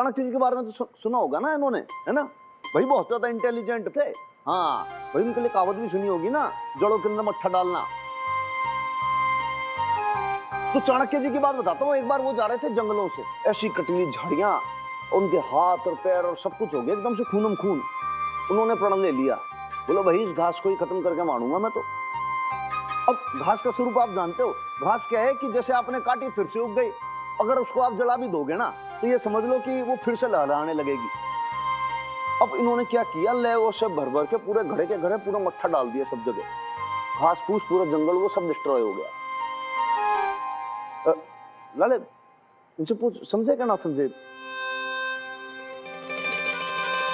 चाणक्य जी के बारे में तो सुना होगा ना इन्होंने, है ना? भाई बहुत ज्यादा इंटेलिजेंट थे। हाँ भाई, उनके लिए कहावत भी सुनी होगी ना, जड़ों के अंदर मट्ठा डालना। तो चाणक्य जी की बात बताता हूँ। एक बार वो जा रहे थे जंगलों से, ऐसी कटीली झाड़ियां, उनके हाथ और पैर और सब कुछ हो गया एकदम से खूनम खून। उन्होंने प्रण ले लिया, बोलो भाई इस घास को ही खत्म करके मारूंगा मैं तो। अब घास का स्वरूप आप जानते हो, घास क्या है कि जैसे आपने काटी फिर से उग गई, अगर उसको आप जला भी दोगे ना तो ये समझ लो कि वो फिर से लहराने लगेगी। अब इन्होंने क्या किया, ले वो सब भर भर के पूरे घड़े के घड़े पूरा मट्ठा डाल दिया सब जगह, घास फूस पूरा जंगल वो सब डिस्ट्रॉय हो गया। लाले इनसे पूछ, समझे क्या ना समझे?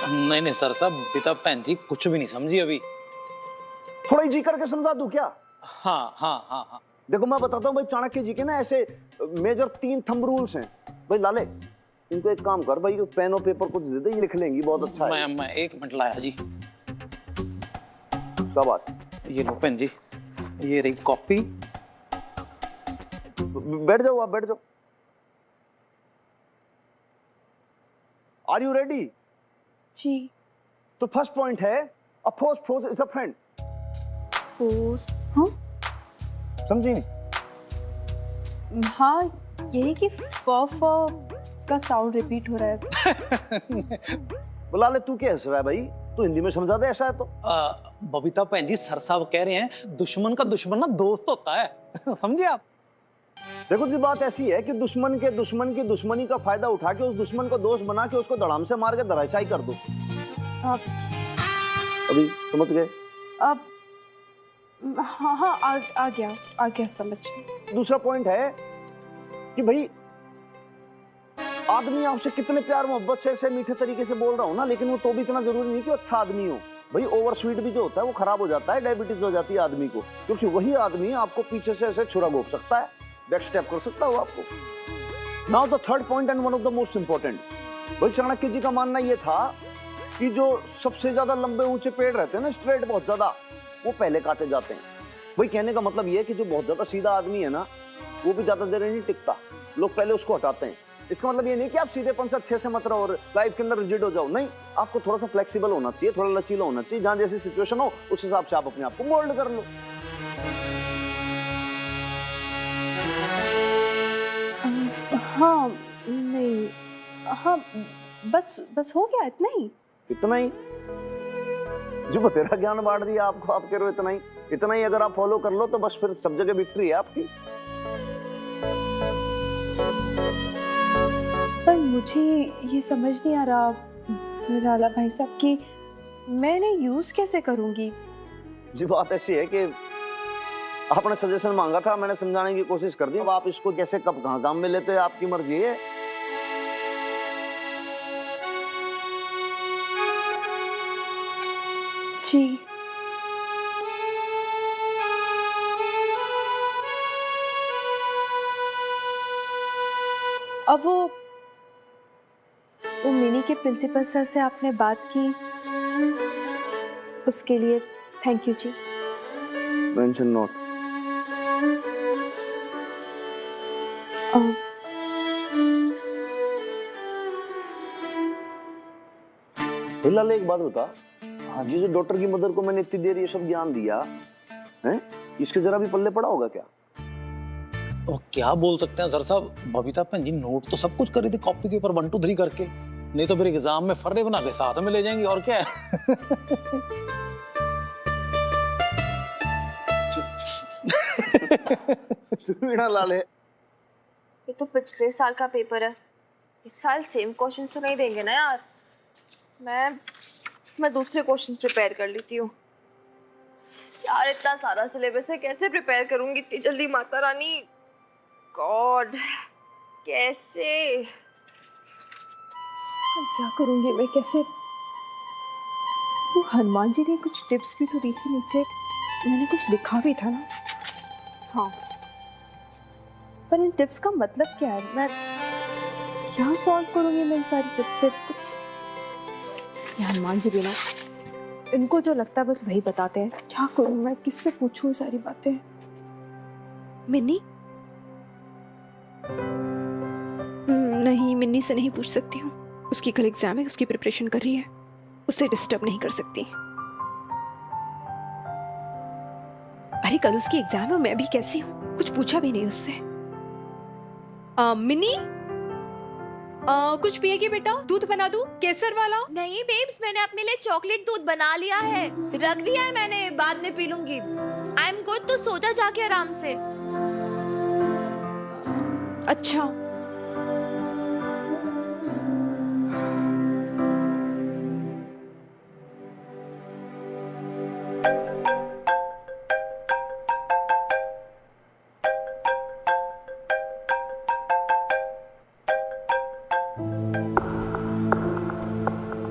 नहीं नहीं सर साहब, पिता बहन जी कुछ भी नहीं समझी अभी। थोड़ा जी करके समझा दूं क्या? हाँ हाँ हाँ हाँ। देखो मैं बताता हूँ भाई, चाणक्य जी के ना ऐसे मेजर 3 थंब रूल्स हैं। भाई लाले इनको एक काम कर भाई, पेन और पेपर कुछ दे दे, ये लिख लेंगी, बहुत अच्छा है। मैं 1 मिनट लाया जी। शाबाश। ये लो पेन जी, ये रही कॉपी। बैठ जाओ, आप बैठ जाओ। Are you ready? जी। तो फर्स्ट पॉइंट है, a force force is a friend. Force? हाँ समझी? हाँ, यही कि फ का साउंड रिपीट हो रहा है। बुला ले, तू क्या हंस रहा है भाई? तू हिंदी में समझा दे, ऐसा है तो। बबीता बहन जी, सर साहब कह रहे हैं दुश्मन का दुश्मन ना दोस्त होता है। समझे आप? देखो जी, बात ऐसी है कि दुश्मन के दुश्मन की दुश्मनी का फायदा उठा के उस दुश्मन को दोस्त बना के उसको धड़ाम से मार के धराशायी कर दो। अभी समझ गए? अब हाँ हाँ, आ गया समझ में। दूसरा पॉइंट है कि भाई आदमी आपसे कितने प्यार मोहब्बत से ऐसे मीठे तरीके से बोल रहा हो ना, लेकिन वो तो भी इतना जरूरी नहीं कि अच्छा आदमी हो। भाई ओवर स्वीट भी जो होता है वो खराब हो जाता है, डायबिटीज हो जाती है आदमी को, क्योंकि वही आदमी आपको पीछे से ऐसे छुरा घोंप सकता है, बैक स्टेप कर सकता है आपको। Now the third point and one of the most important, भाई चाणक्य जी का मानना यह था कि जो सबसे ज्यादा लंबे ऊंचे पेड़ रहते हैं ना, स्ट्रेट बहुत ज्यादा, वो पहले काटे जाते हैं। भाई कहने का मतलब ये है कि जो बहुत ज्यादा सीधा आदमी है ना, वो भी ज्यादा देर नहीं टिकता, लोग पहले उसको हटाते हैं। इसका मतलब ये नहीं कि आप सीधेपन से अच्छे से मत रहो और लाइफ के अंदर रिजिड हो जाओ, नहीं, आपको थोड़ा सा फ्लेक्सिबल होना चाहिए, थोड़ा लचीला होना चाहिए, जहां जैसी सिचुएशन हो उस हिसाब से आप अपने आप को मोल्ड कर लो। हाँ नहीं, हाँ बस हो गया, इतना ही। इतना ही? जो तेरा ज्ञान बांट दिया आपको, आप कह रहे हो इतना ही? इतना ही अगर आप फॉलो कर लो तो बस फिर सब जगह विक्ट्री है आपकी। पर मुझे ये समझ नहीं आ रहा लाला भाई साहब कि मैं इन्हें यूज कैसे करूंगी। जी बात ऐसी है कि आपने सजेशन मांगा था, मैंने समझाने की कोशिश कर दी, अब आप इसको कैसे कब कहाँ काम में लेते हैं आपकी मर्जी है। जी अब वो मिनी के प्रिंसिपल सर से आपने बात की, उसके लिए थैंक यू जी। Mention not. फिलहाल एक बात बता, हाँ ये जो डॉक्टर की मदर को मैंने इतनी देर ये सब ज्ञान दिया है, इसके जरा भी पल्ले पड़ा होगा क्या? तो क्या बोल सकते हैं सर साहब, बबीता बहन जी नोट तो सब कुछ कर रही थी कॉपी के ऊपर 1 2 3 करके, नहीं तो फिर एग्जाम में फर्रे बना के साथ में ले जाएंगी और क्या है। लाले ये तो पिछले साल का पेपर है, इस साल सेम क्वेश्चन तो नहीं देंगे ना यार। मैं दूसरे क्वेश्चंस प्रिपेयर कर लेती हूँ यार, इतना सारा सिलेबस है, कैसे प्रिपेयर करूंगी इतनी जल्दी, माता रानी गॉड कैसे, क्या करूंगी मैं, कैसे? वो हनुमान जी ने कुछ टिप्स भी तो दी थी, नीचे मैंने कुछ लिखा भी था ना। हाँ, पर इन टिप्स का मतलब क्या है? मैं क्या सॉल्व करूंगी मैं इन सारी टिप्स से? कुछ ये हनुमान जी भी ना, इनको जो लगता है बस वही बताते हैं। क्या करूं मैं, किससे पूछूं सारी बातें? मिन्नी? नहीं, मिन्नी से नहीं पूछ सकती हूँ। उसकी कल एग्जाम है, उसकी प्रिपरेशन कर रही है, उसे डिस्टर्ब नहीं कर सकती। अरे कल उसकी एग्जाम है, मैं भी कैसी हूँ, कुछ पूछा भी नहीं उससे। मिनी, कुछ पिएगी बेटा? दूध बना दूं, केसर वाला? नहीं बेब्स, मैंने अपने लिए चॉकलेट दूध बना लिया है, रख दिया है मैंने, बाद में पी लूंगी। आई एम गुड, तो सो जा जाके आराम से। अच्छा।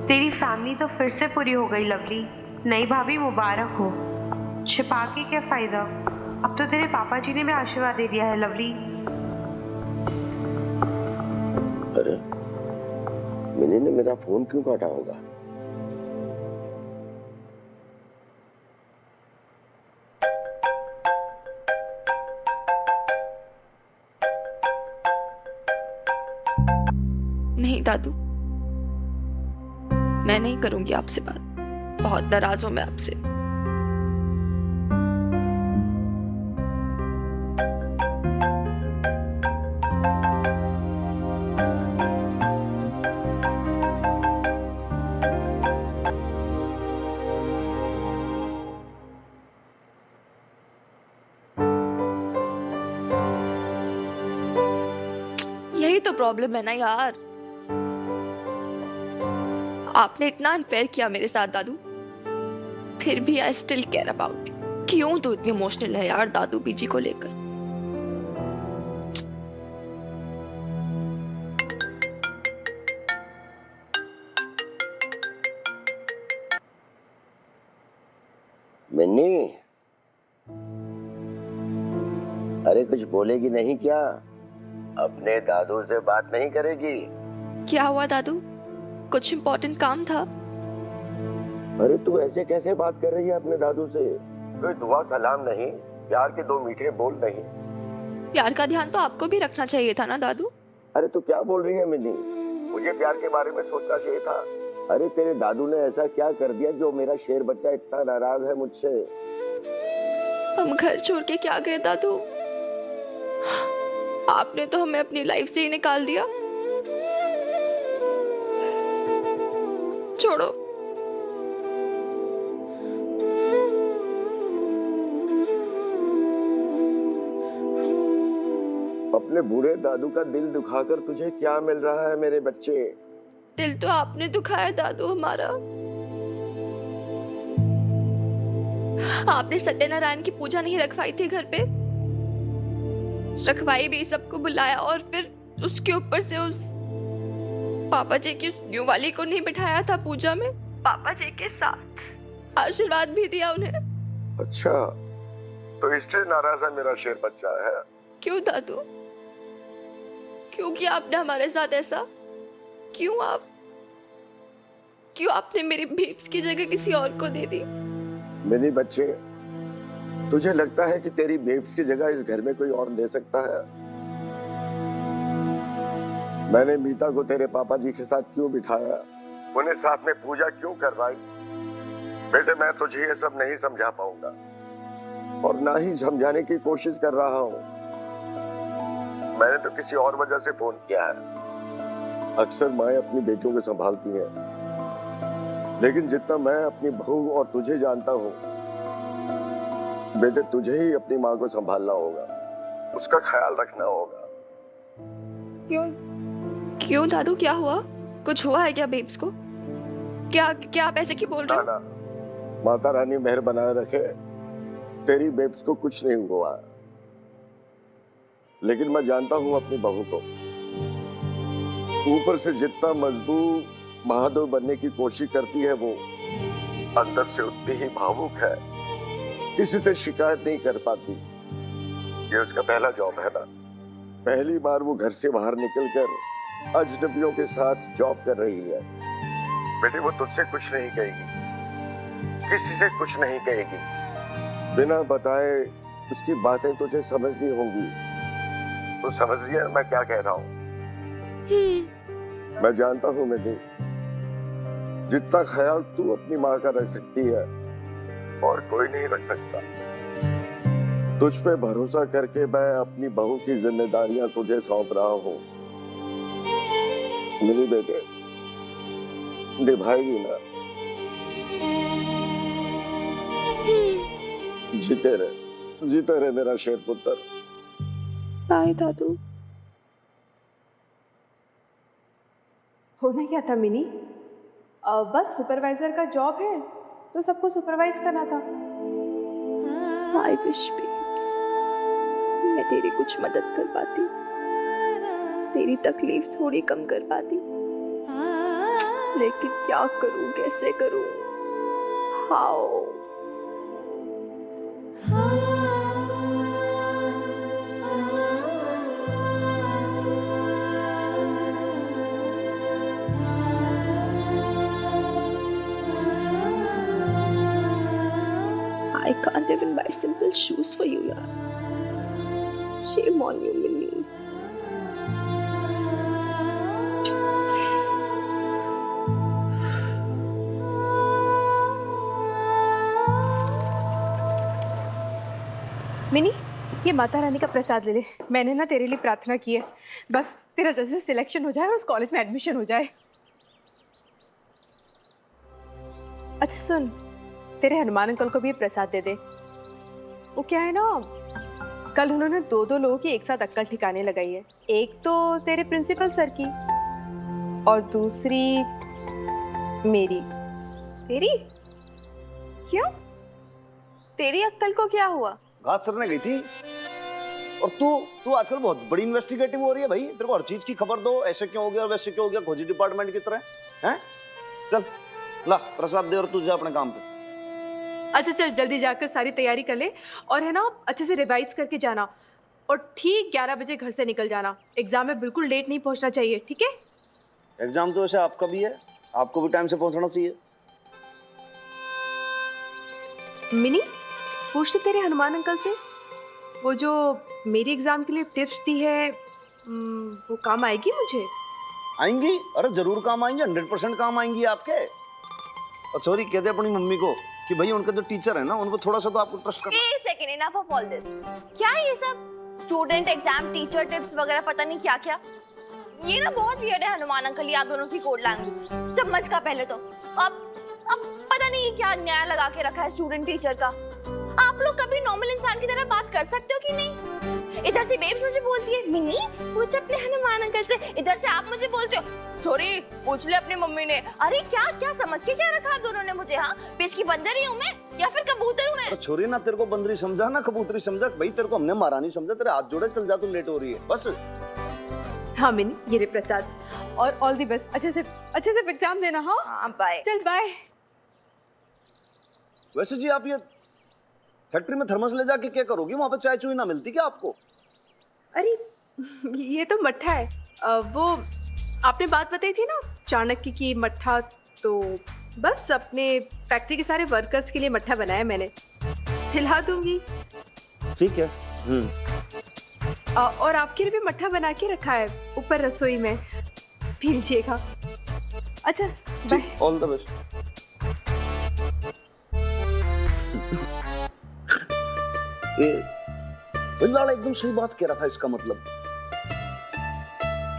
तेरी फैमिली तो फिर से पूरी हो गई लवली। नई भाभी मुबारक हो। छिपा के क्या फायदा, अब तो तेरे पापा जी ने भी आशीर्वाद दे दिया है लवली। अरे मिनी ने मेरा फोन क्यों काटा होगा? नहीं दादू, मैं नहीं करूंगी आपसे बात, बहुत नाराज हूं मैं आपसे। यही तो प्रॉब्लम है ना यार, आपने इतना अनफेयर किया मेरे साथ दादू, फिर भी I still care about you. क्यों तो इतनी इमोशनल है यार दादू बीजी को लेकर। मिन्नी, अरे कुछ बोलेगी नहीं क्या? अपने दादू से बात नहीं करेगी? क्या हुआ दादू, कुछ इम्पोर्टेंट काम था? अरे तू ऐसे कैसे बात कर रही है अपने दादू से? कोई दुआ सलाम नहीं, प्यार के दो मीठे बोल नहीं। प्यार का ध्यान तो आपको भी रखना चाहिए था ना दादू। अरे तू क्या बोल रही है मिन्नी? मुझे प्यार के बारे में सोचना चाहिए था। अरे तेरे दादू ने ऐसा क्या कर दिया जो मेरा शेर बच्चा इतना नाराज है मुझसे? हम घर छोड़ के क्या गए दादू, आपने तो हमें अपनी लाइफ से ही निकाल दिया। छोड़ो, अपने बूढ़े दादू का दिल दुखाकर तुझे क्या मिल रहा है मेरे बच्चे? दिल तो आपने दुखाया दादू हमारा। आपने सत्यनारायण की पूजा नहीं रखवाई थी घर पे, रखवाई भी, सबको बुलाया, और फिर उसके ऊपर से उस पापा जी की न्यू वाली को नहीं बिठाया था पूजा में, पापा जी के साथ आशीर्वाद भी दिया उन्हें। अच्छा, तो इसलिए नाराज है मेरा शेर बच्चा है? क्यों दादू, क्यों किया आपने हमारे साथ ऐसा? क्यों आपने मेरी बेब्स की जगह किसी और को दे दी? मेरे बच्चे, तुझे लगता है कि तेरी बेब्स की जगह इस घर में कोई और ले सकता है? मैंने मीता को तेरे पापा जी के साथ क्यों बिठाया, उन्हें साथ में पूजा क्यों करवाई? बेटे, मैं तुझे ये सब नहीं समझा पाऊंगा और ना ही समझाने की कोशिश कर रहा हूँ। मैंने तो किसी और वजह से फोन किया है। अक्सर माएं अपनी बेटियों को संभालती हैं, लेकिन जितना मैं अपनी बहू और तुझे जानता हूँ, बेटे तुझे ही अपनी माँ को संभालना होगा, उसका ख्याल रखना होगा। क्यों दादू, क्या हुआ? कुछ हुआ है क्या बेब्स को? क्या आप ऐसे क्यों बोल रहे हो? ना, माता रानी मेहर बनाए रखे, तेरी बेब्स को कुछ नहीं हुआ, लेकिन मैं जानता हूँ अपनी बहू को। ऊपर से जितना मजबूत बहादुर बनने की कोशिश करती है, वो अंदर से उतनी ही भावुक है, किसी से शिकायत नहीं कर पाती। ये उसका पहला जॉब है ना, पहली बार वो घर से बाहर निकलकर अजनबियों के साथ जॉब कर रही है। बेटी, वो तुझसे कुछ नहीं कहेगी, किसी से कुछ नहीं कहेगी, बिना बताए उसकी बातें तुझे समझनी होंगी। तू समझ रही है मैं क्या कह रहा हूँ? मैं जानता हूं मेरी, जितना ख्याल तू अपनी माँ का रख सकती है और कोई नहीं रख सकता। तुझ पे भरोसा करके मैं अपनी बहू की जिम्मेदारियां तुझे सौंप रहा हूं। मेरी बेटे निभाएगी ना? जीते रहे मेरा शेर पुत्र। बाय दादू। होना क्या था मिनी? बस सुपरवाइजर का जॉब है तो सबको सुपरवाइज करना था। आई विश बेब्स मैं तेरी कुछ मदद कर पाती, तेरी तकलीफ थोड़ी कम कर पाती, लेकिन क्या करूं, कैसे करूं? How? I can't even buy simple shoes for you, yaar. Shame on you, Minnie. Mini, ये माता रानी का प्रसाद ले ले। मैंने ना तेरे लिए प्रार्थना की है, बस तेरा जल्दी सिलेक्शन हो जाए और उस कॉलेज में एडमिशन हो जाए। अच्छा सुन, तेरे हनुमान अंकल को भी ये प्रसाद दे दे। वो क्या है ना, कल उन्होंने दो लोगों की एक साथ अक्कल ठिकाने लगाई है। एक तो तेरे प्रिंसिपल सर की और दूसरी मेरी। तेरी? क्यों? तेरी अक्कल को क्या हुआ? घात सरने गई थी। और तू आजकल बहुत बड़ी इन्वेस्टिगेटिव हो रही है भाई। तेरे को हर चीज की खबर दो, ऐसे क्यों हो गया वैसे क्यों हो गया, खोजी डिपार्टमेंट की तरह हैं? चल ला प्रसाद दे और तू जा अपने काम पे। अच्छा चल जल्दी जाकर सारी तैयारी कर ले और है ना अच्छे से रिवाइज करके जाना और ठीक 11 बजे घर से निकल जाना। एग्जाम में बिल्कुल लेट नहीं पहुंचना चाहिए, ठीक है? एग्जाम तो वैसे आपका भी है, आपको भी टाइम से पहुंचना चाहिए। मिनी, पूछ तो तेरे हनुमान अंकल से, वो जो मेरी एग्जाम के लिए टिप्स दी है वो काम आएगी मुझे? आएंगी, अरे जरूर काम आएंगी, 100% काम आएंगी आपके। और सॉरी कह दे अपनी मम्मी को कि भाई उनके जो टीचर है ना उनको थोड़ा सा तो आपको ट्रस्ट करना। एक second, enough of all this. क्या ये सब स्टूडेंट एग्जाम टीचर टिप्स वगैरह पता नहीं क्या क्या? ये ना बहुत वियर्ड है हनुमान अंकल, ये आप दोनों की कोड लैंग्वेज। जब मच का पहले तो अब पता नहीं क्या न्याय लगा के रखा है स्टूडेंट टीचर का। आप लोग कभी नॉर्मल इंसान की तरह बात कर सकते हो कि नहीं? इधर से बेब्स मुझे बोलती है मिनी पूछ अपने हनुमान अंकल से, इधर से आप मुझे बोलते हो सॉरी पूछ ले अपनी मम्मी ने। अरे क्या क्या समझ के क्या रखा आप दोनों ने मुझे? हाँ पेश की बंदर ही हूँ मैं या फिर कबूतर हूँ मैं? छोरी ना तेरे को बंदरी समझा ना कबूतरी समझा भाई, तेरे को हमने महारानी समझा। तेरे हाथ जोड़े चल जा, तू लेट हो रही है बस। हाँ मिनी, ये रे प्रसाद और ऑल दी बेस्ट। अच्छे से एग्जाम देना। हाँ बाय। चल बाय। वैसे जी आप ये फैक्ट्री में थर्मस ले जाके क्या करोगी? वहां पे चाय चुई ना मिलती क्या आपको? अरे ये तो मट्ठा है। वो आपने बात बताई थी ना चाणक्य की मट्ठा, तो बस अपने फैक्ट्री के सारे वर्कर्स के लिए मट्ठा बनाया मैंने, खिला दूंगी। ठीक है। और आपके लिए भी मट्ठा बना के रखा है ऊपर रसोई में, पी लीजिएगा। अच्छा बाय। All the best. लाला एकदम सही बात कह रहा था। इसका मतलब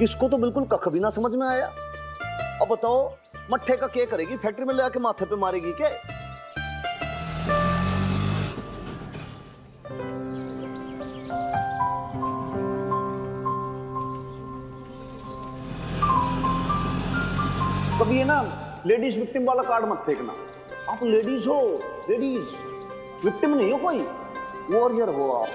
इसको तो बिल्कुल कख भी ना समझ में आया। अब बताओ मट्ठे का क्या करेगी? फैक्ट्री में ले आके माथे पे मारेगी क्या? कभी ये ना लेडीज विक्टिम वाला कार्ड मत फेंकना। आप लेडीज हो, लेडीज विक्टिम नहीं हो, कोई वॉरियर हो आप।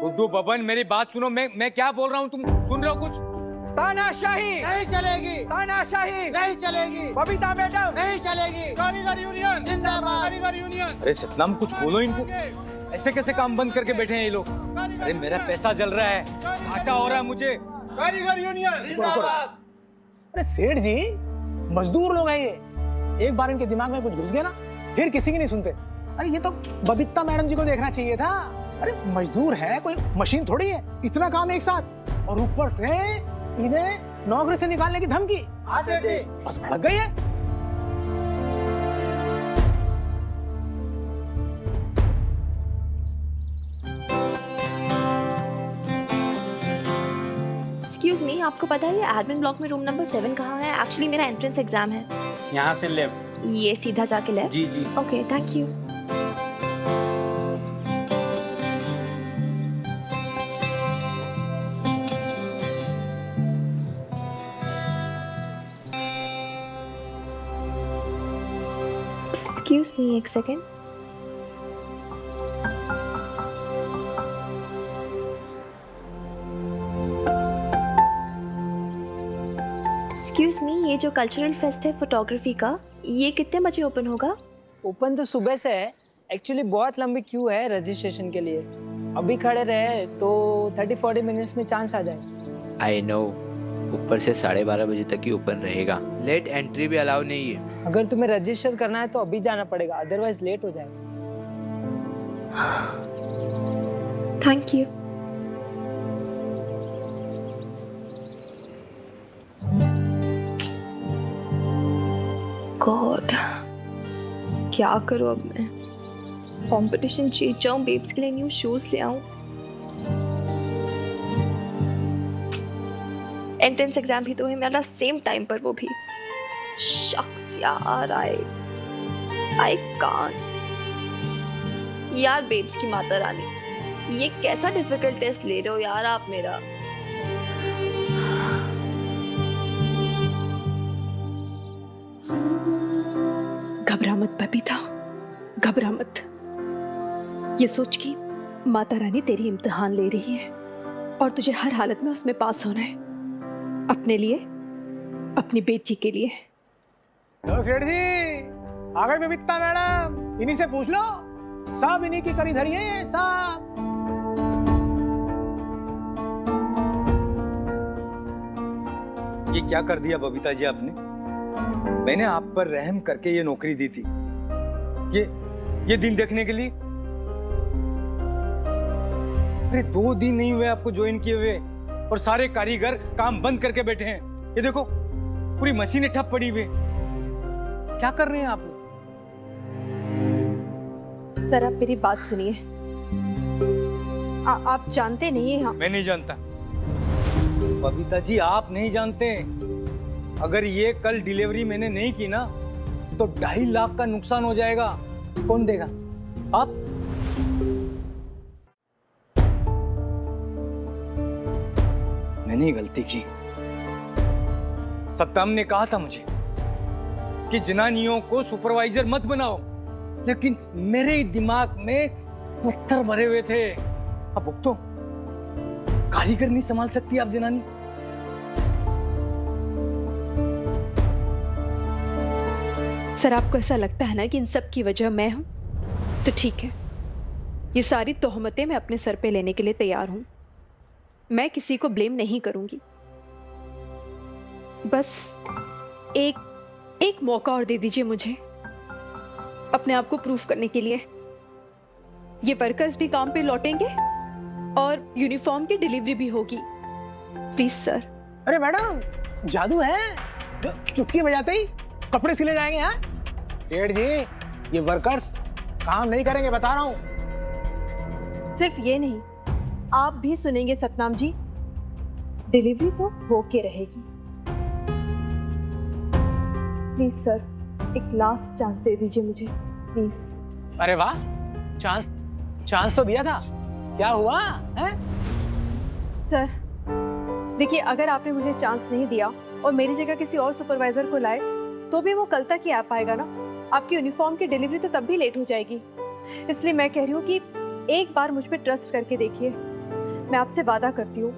गुड्डू बबन मेरी बात सुनो। मैं क्या बोल रहा हूँ तुम सुन रहे हो कुछ? तानाशाही नहीं चलेगी, तानाशाही नहीं चलेगी, बबीता मैडम नहीं चलेगी। कारीगर यूनियन जिंदाबाद, कारीगर यूनियन। अरे सतनाम कुछ बोलो इनको, ऐसे कैसे काम बंद करके बैठे हैं ये लोग? अरे मेरा पैसा जल रहा है, घाटा हो रहा है मुझे। कारीगर यूनियन जिंदाबाद। अरे सेठ जी मजदूर लोग हैं ये, एक बार इनके दिमाग में कुछ घुस गया ना फिर किसी की नहीं सुनते। अरे ये तो बबीता मैडम जी को देखना चाहिए था। अरे मजदूर है, कोई मशीन थोड़ी है, इतना काम एक साथ, और ऊपर से इन्हें नौकरी से निकालने की धमकी। बस भड़क गई है। एक्सक्यूज मी, आपको पता है ये एडमिन ब्लॉक में रूम नंबर 7 कहाँ है? एक्चुअली मेरा एंट्रेंस एग्जाम है। यहाँ से लेफ्ट। ये सीधा जाके लेफ्ट? जी जी। Okay, thank you. Excuse me, एक सेकेंड। एक्सक्यूज मी, ये जो कल्चरल फेस्ट है फोटोग्राफी का, ये कितने बजे ओपन होगा? ओपन तो सुबह से है। एक्चुअली बहुत लंबी क्यू है रजिस्ट्रेशन के लिए। अभी खड़े रहे तो 30-40 मिनट्स में चांस आ जाए। आई नो, ऊपर से 12:30 बजे तक ही ओपन रहेगा। लेट एंट्री भी अलाउ नहीं है। अगर तुम्हें रजिस्टर करना है तो अभी जाना पड़ेगा, अदरवाइज लेट हो जाएगा। Thank you. गॉड, क्या करूं अब मैं? कंपटीशन जीत जाऊं, बेब्स के लिए न्यू शूज ले आऊं। एंट्रेंस एग्जाम भी तो है मेरा सेम टाइम पर, वो भी। शक्स यार, आई कांट। यार बेब्स की माता रानी, ये कैसा डिफिकल्ट टेस्ट ले रहे हो यार आप मेरा। घबरा मत बबीता, घबरा मत। ये सोच कि माता रानी तेरी इम्तिहान ले रही है और तुझे हर हालत में उसमें पास होना है, अपने लिए, अपनी बेटी के लिए। तो सेठ जी आ गई बबीता मैडम, इन्हीं से पूछ लो, सब इन्हीं की करी धरी है सब। ये क्या कर दिया बबीता जी आपने? मैंने आप पर रहम करके ये नौकरी दी थी, ये दिन देखने के लिए। अरे 2 दिन नहीं हुए आपको ज्वाइन किए हुए और सारे कारीगर काम बंद करके बैठे हैं। ये देखो पूरी मशीनें ठप पड़ी हुई। क्या कर रहे हैं आप? सर आप मेरी बात सुनिए। आप जानते नहीं हैं। मैं नहीं जानता बबीता जी, आप नहीं जानते। अगर ये कल डिलीवरी मैंने नहीं की ना तो 2.5 लाख का नुकसान हो जाएगा। कौन देगा? आप। मैंने ही गलती की। सत्ताम ने कहा था मुझे कि जनानियों को सुपरवाइजर मत बनाओ, लेकिन मेरे दिमाग में पत्थर भरे हुए थे। अब भुगतो, कारीगर नहीं संभाल सकती आप जनानी। सर आपको ऐसा लगता है ना कि इन सब की वजह मैं हूं, तो ठीक है, ये सारी तोहमतें मैं अपने सर पे लेने के लिए तैयार हूं। मैं किसी को ब्लेम नहीं करूंगी। बस एक मौका और दे दीजिए मुझे अपने आप को प्रूफ करने के लिए। ये वर्कर्स भी काम पे लौटेंगे और यूनिफॉर्म की डिलीवरी भी होगी। Please sir. अरे मैडम, जादू है जो चुटकी बजाते ही कपड़े सिले जाएंगे। हाँ सेठ जी, ये वर्कर्स काम नहीं करेंगे, बता रहा हूं। सिर्फ ये नहीं, आप भी सुनेंगे सतनाम जी, डिलीवरी तो होके रहेगी। प्लीज सर, एक लास्ट चांस दे दीजिए मुझे, प्लीज। अरे वाह, चांस तो दिया था, क्या हुआ है? सर देखिए, अगर आपने मुझे चांस नहीं दिया और मेरी जगह किसी और सुपरवाइजर को लाए तो भी वो कल तक ही आ पाएगा ना। आपकी यूनिफॉर्म की डिलीवरी तो तब भी लेट हो जाएगी। इसलिए मैं कह रही हूँ कि एक बार मुझ पे ट्रस्ट करके देखिए। मैं आपसे वादा करती हूँ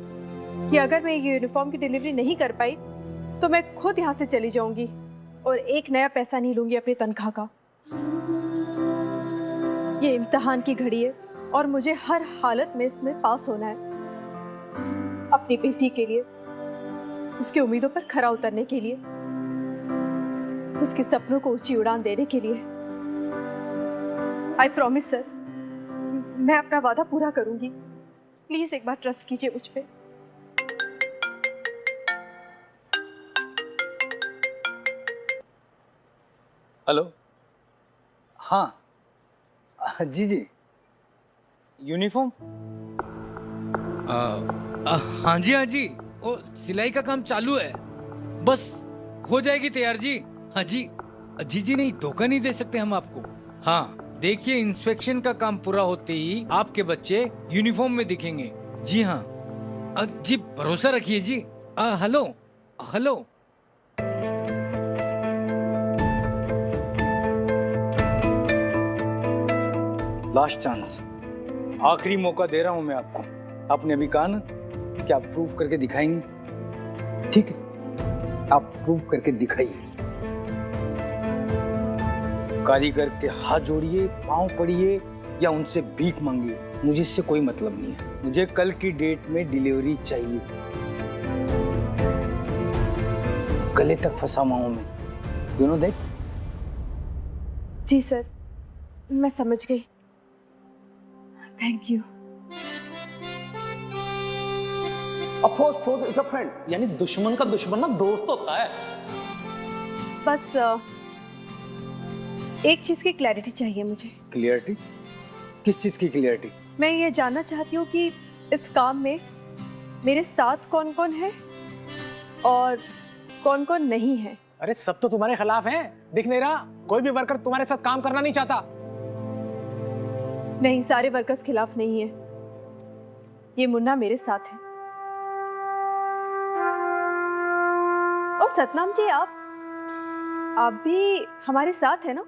कि अगर मैं ये यूनिफॉर्म की डिलीवरी नहीं कर पाई तो मैं खुद यहाँ से चली जाऊंगी और एक नया पैसा नहीं लूंगी अपनी तनख्वाह का। ये इम्तिहान की घड़ी है और मुझे हर हालत में इसमें पास होना है, अपनी बेटी के लिए, उसकी उम्मीदों पर खरा उतरने के लिए। उसके सपनों को ऊंची उड़ान देने के लिए। आई प्रॉमिस सर, मैं अपना वादा पूरा करूंगी। प्लीज एक बार ट्रस्ट कीजिए मुझ पे। हेलो, हाँ जी जी, यूनिफॉर्म, हाँ जी हाँ जी, वो सिलाई का काम चालू है, बस हो जाएगी तैयार जी। हाँ जी जी जी, नहीं धोखा नहीं दे सकते हम आपको। हाँ देखिए, इंस्पेक्शन का काम पूरा होते ही आपके बच्चे यूनिफॉर्म में दिखेंगे। जी हाँ जी, भरोसा रखिए जी। हेलो हेलो, लास्ट चांस, आखिरी मौका दे रहा हूं मैं आपको। आपने अभी कहा ना कि आप प्रूव करके दिखाएंगे, ठीक है, आप प्रूव करके दिखाइए। कारीगर के हाथ जोड़िए, पांव पड़िए या उनसे भीख मांगिए, मुझे इससे कोई मतलब नहीं है। मुझे कल की डेट में डिलीवरी चाहिए। गले तक फंसा हुआ हूं मैं, दोनों देख। जी सर, मैं समझ गई। Thank you. Of course is a friend. यानी दुश्मन का दुश्मन ना दोस्त होता है। बस एक चीज की क्लैरिटी चाहिए मुझे। क्लियरिटी? किस चीज की क्लियरिटी? मैं ये जानना चाहती हूँ कि इस काम में मेरे साथ कौन कौन है और कौन कौन नहीं है। अरे सब तो तुम्हारे खिलाफ हैं, दिख नहीं रहा? कोई भी वर्कर तुम्हारे साथ काम करना नहीं चाहता। नहीं, सारे वर्कर्स खिलाफ नहीं है, ये मुन्ना मेरे साथ है। और सतनाम जी, आप भी हमारे साथ है ना?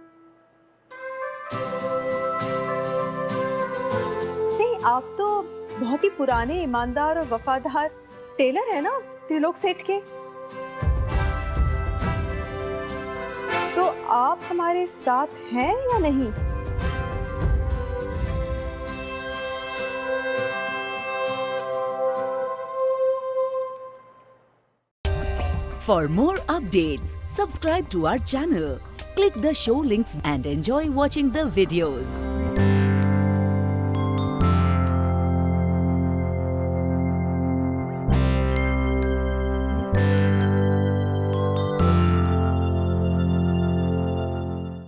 नहीं, आप तो बहुत ही पुराने, ईमानदार और वफादार टेलर है ना त्रिलोक सेठ के। तो आप हमारे साथ हैं या नहीं? For more updates, subscribe to our channel, click the show links and enjoy watching the videos.